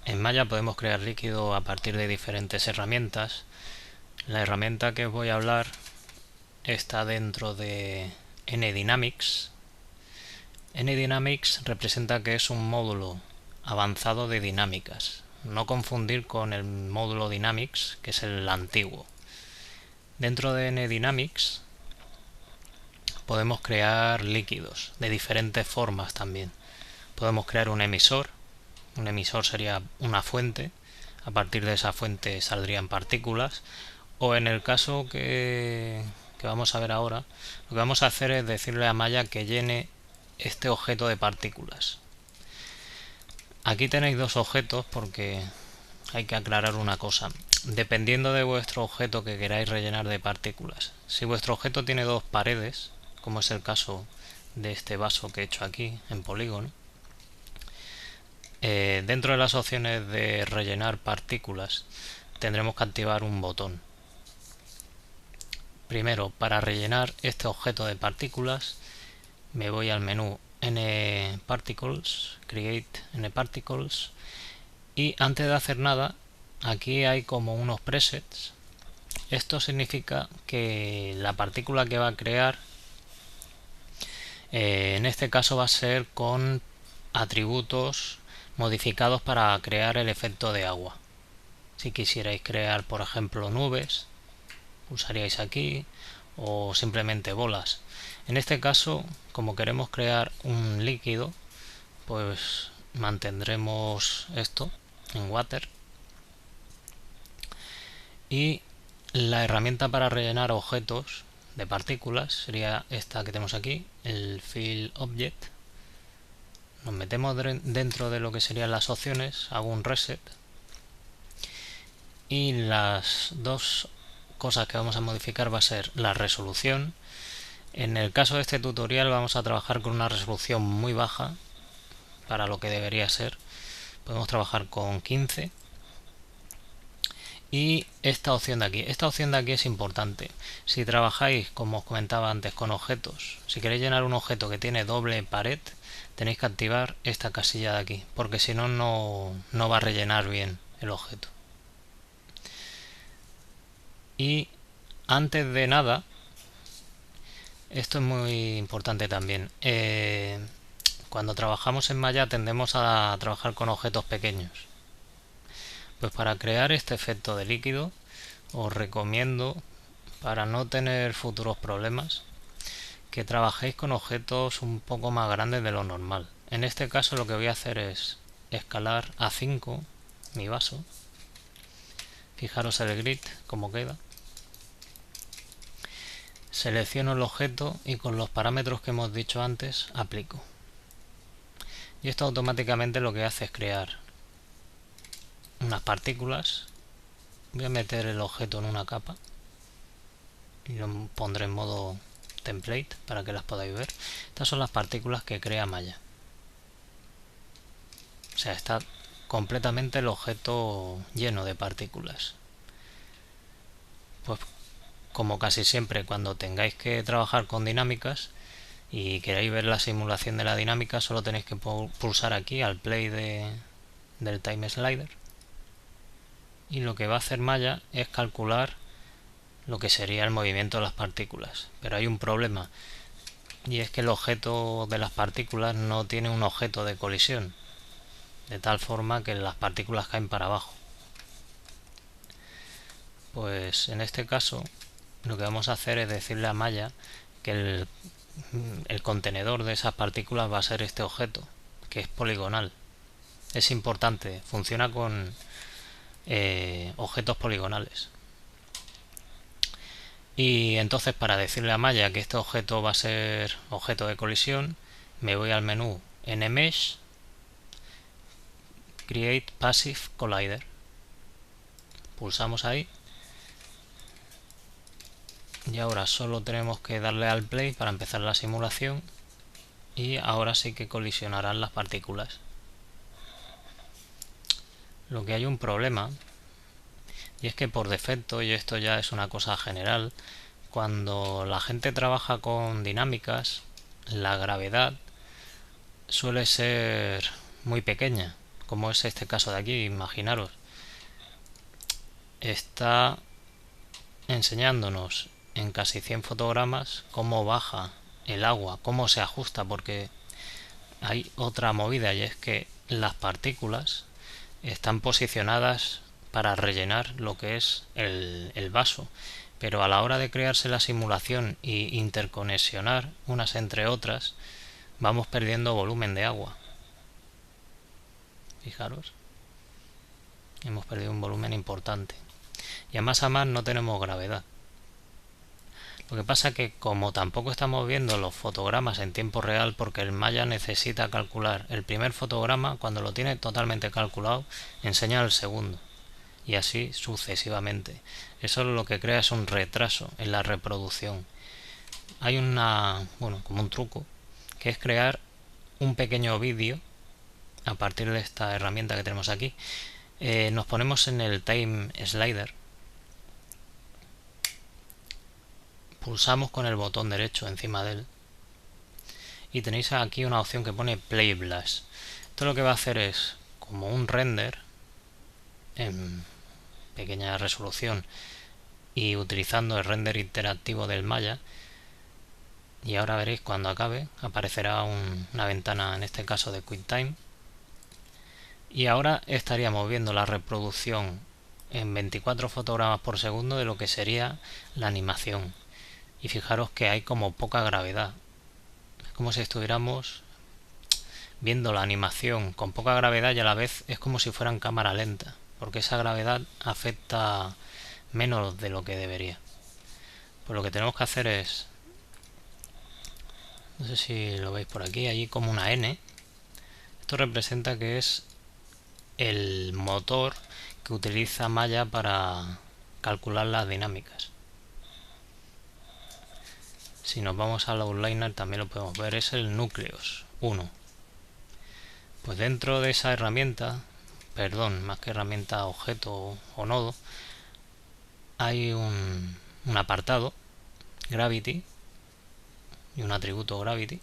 En Maya podemos crear líquido a partir de diferentes herramientas. La herramienta que os voy a hablar está dentro de NDynamics. NDynamics representa que es un módulo avanzado de dinámicas. No confundir con el módulo Dynamics, que es el antiguo. Dentro de NDynamics podemos crear líquidos de diferentes formas también. Podemos crear un emisor. Un emisor sería una fuente. A partir de esa fuente saldrían partículas. O en el caso que vamos a ver ahora, lo que vamos a hacer es decirle a Maya que llene este objeto de partículas. Aquí tenéis dos objetos porque hay que aclarar una cosa. Dependiendo de vuestro objeto que queráis rellenar de partículas, si vuestro objeto tiene dos paredes, como es el caso de este vaso que he hecho aquí en polígono, dentro de las opciones de rellenar partículas tendremos que activar un botón. Primero, para rellenar este objeto de partículas, me voy al menú NParticles, Create NParticles, y antes de hacer nada, aquí hay como unos presets. Esto significa que la partícula que va a crear, en este caso va a ser con atributos modificados para crear el efecto de agua. Si quisierais crear, por ejemplo, nubes, pulsaríais aquí, o simplemente bolas. En este caso, como queremos crear un líquido, pues mantendremos esto en water, y la herramienta para rellenar objetos de partículas sería esta que tenemos aquí, el fill object. Nos metemos dentro de lo que serían las opciones, hago un reset, y las dos cosas que vamos a modificar va a ser la resolución. En el caso de este tutorial vamos a trabajar con una resolución muy baja para lo que debería ser. Podemos trabajar con 15. Y esta opción de aquí es importante. Si trabajáis, como os comentaba antes, con objetos, si queréis llenar un objeto que tiene doble pared, tenéis que activar esta casilla de aquí, porque si no, no va a rellenar bien el objeto. Y antes de nada, esto es muy importante también, cuando trabajamos en Maya tendemos a trabajar con objetos pequeños. Pues para crear este efecto de líquido os recomiendo, para no tener futuros problemas, que trabajéis con objetos un poco más grandes de lo normal. En este caso lo que voy a hacer es escalar a 5 mi vaso. Fijaros el grid como queda. Selecciono el objeto y con los parámetros que hemos dicho antes aplico. Y esto automáticamente lo que hace es crear unas partículas. Voy a meter el objeto en una capa y lo pondré en modo template para que las podáis ver. Estas son las partículas que crea Maya. O sea, está completamente el objeto lleno de partículas. Pues como casi siempre cuando tengáis que trabajar con dinámicas y queráis ver la simulación de la dinámica, solo tenéis que pulsar aquí al play del time slider, y lo que va a hacer Maya es calcular lo que sería el movimiento de las partículas. Pero hay un problema, y es que el objeto de las partículas no tiene un objeto de colisión, de tal forma que las partículas caen para abajo. Pues en este caso lo que vamos a hacer es decirle a Maya que el contenedor de esas partículas va a ser este objeto, que es poligonal. Es importante, funciona con objetos poligonales. Y entonces, para decirle a Maya que este objeto va a ser objeto de colisión, me voy al menú NMesh, Create Passive Collider. Pulsamos ahí. Y ahora solo tenemos que darle al play para empezar la simulación. Y ahora sí que colisionarán las partículas. Lo que hay un problema, y es que por defecto, y esto ya es una cosa general, cuando la gente trabaja con dinámicas, la gravedad suele ser muy pequeña, como es este caso de aquí. Imaginaros, está enseñándonos en casi 100 fotogramas cómo baja el agua, cómo se ajusta, porque hay otra movida, y es que las partículas están posicionadas para rellenar lo que es el vaso, pero a la hora de crearse la simulación y interconexionar unas entre otras, vamos perdiendo volumen de agua. Fijaros, hemos perdido un volumen importante, y a más no tenemos gravedad. Lo que pasa es que como tampoco estamos viendo los fotogramas en tiempo real, porque el Maya necesita calcular el primer fotograma, cuando lo tiene totalmente calculado enseña el segundo, y así sucesivamente. Eso lo que crea es un retraso en la reproducción. Hay como un truco, que es crear un pequeño vídeo a partir de esta herramienta que tenemos aquí. Nos ponemos en el time slider, pulsamos con el botón derecho encima de él y tenéis aquí una opción que pone Play Blast. Esto lo que va a hacer es como un render en pequeña resolución y utilizando el render interactivo del Maya, y ahora veréis cuando acabe aparecerá una ventana, en este caso de QuickTime, y ahora estaríamos viendo la reproducción en 24 fotogramas por segundo de lo que sería la animación. Y fijaros que hay como poca gravedad, es como si estuviéramos viendo la animación con poca gravedad, y a la vez es como si fuera en cámara lenta, porque esa gravedad afecta menos de lo que debería. Pues lo que tenemos que hacer es, no sé si lo veis por aquí, allí como una N. Esto representa que es el motor que utiliza Maya para calcular las dinámicas. Si nos vamos al outliner también lo podemos ver, es el Nucleus 1. Pues dentro de esa herramienta, más que herramienta, objeto o nodo, hay un apartado Gravity y un atributo Gravity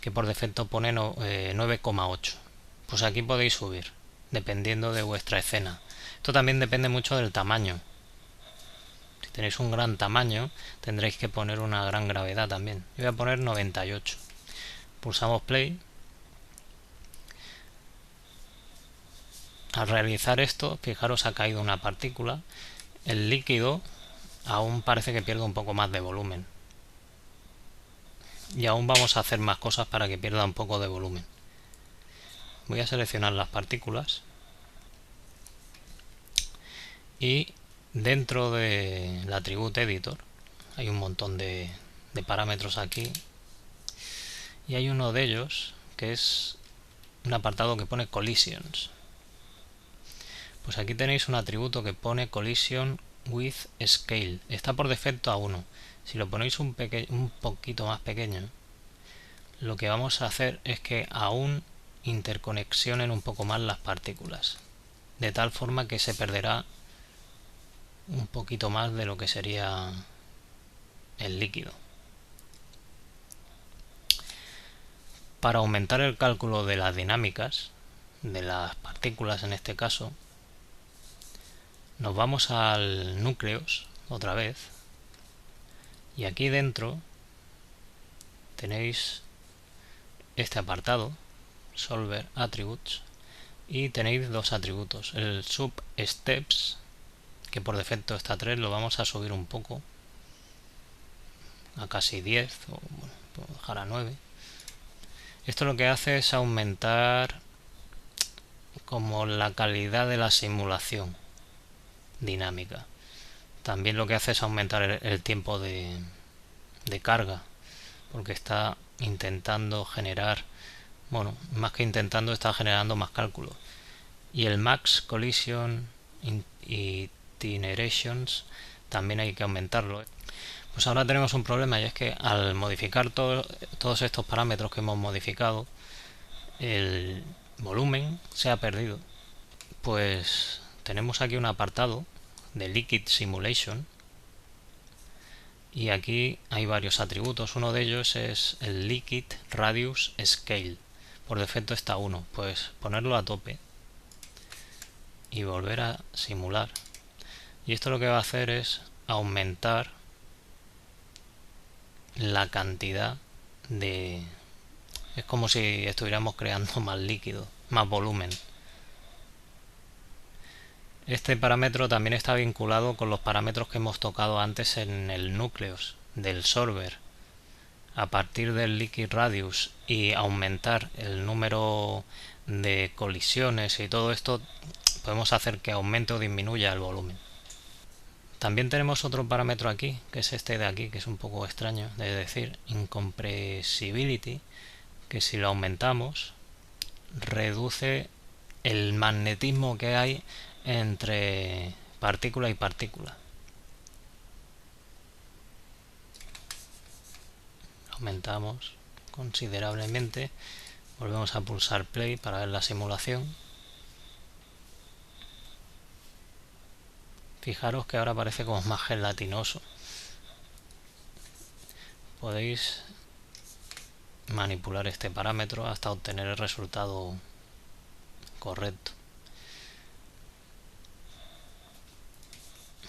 que por defecto pone 9,8. Pues aquí podéis subir dependiendo de vuestra escena. Esto también depende mucho del tamaño. Si tenéis un gran tamaño tendréis que poner una gran gravedad también. Yo voy a poner 98. Pulsamos play. Al realizar esto, fijaros, ha caído una partícula. El líquido aún parece que pierde un poco más de volumen, y aún vamos a hacer más cosas para que pierda un poco de volumen. Voy a seleccionar las partículas y dentro del Attribute Editor hay un montón de parámetros aquí, y hay uno de ellos que es un apartado que pone Collisions. Pues aquí tenéis un atributo que pone Collision with Scale, está por defecto a 1. Si lo ponéis un poquito más pequeño, lo que vamos a hacer es que aún interconexionen un poco más las partículas, de tal forma que se perderá un poquito más de lo que sería el líquido. Para aumentar el cálculo de las dinámicas de las partículas, en este caso, nos vamos al Nucleus otra vez, y aquí dentro tenéis este apartado Solver Attributes, y tenéis dos atributos, el Substeps, que por defecto está a 3, lo vamos a subir un poco a casi 10, o bueno, puedo dejar a 9. Esto lo que hace es aumentar como la calidad de la simulación dinámica. También lo que hace es aumentar el tiempo de carga, porque está intentando generar, bueno, más que intentando, está generando más cálculos. Y el Max Collision Itinerations también hay que aumentarlo. Pues ahora tenemos un problema, y es que al modificar todos estos parámetros que hemos modificado, el volumen se ha perdido. Pues tenemos aquí un apartado de Liquid Simulation, y aquí hay varios atributos. Uno de ellos es el Liquid Radius Scale, por defecto está 1, pues ponerlo a tope y volver a simular. Y esto lo que va a hacer es aumentar la cantidad de... Es como si estuviéramos creando más líquido, más volumen. Este parámetro también está vinculado con los parámetros que hemos tocado antes en el Nucleus del solver. A partir del liquid radius y aumentar el número de colisiones y todo esto, podemos hacer que aumente o disminuya el volumen. También tenemos otro parámetro aquí, que es este de aquí, que es un poco extraño, es decir, incompressibility, que si lo aumentamos reduce el magnetismo que hay entre partícula y partícula. Aumentamos considerablemente, volvemos a pulsar play para ver la simulación. Fijaros que ahora parece como más gelatinoso. Podéis manipular este parámetro hasta obtener el resultado correcto.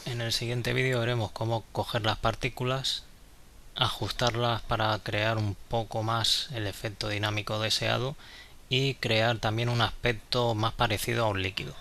En el siguiente vídeo veremos cómo coger las partículas, ajustarlas para crear un poco más el efecto dinámico deseado y crear también un aspecto más parecido a un líquido.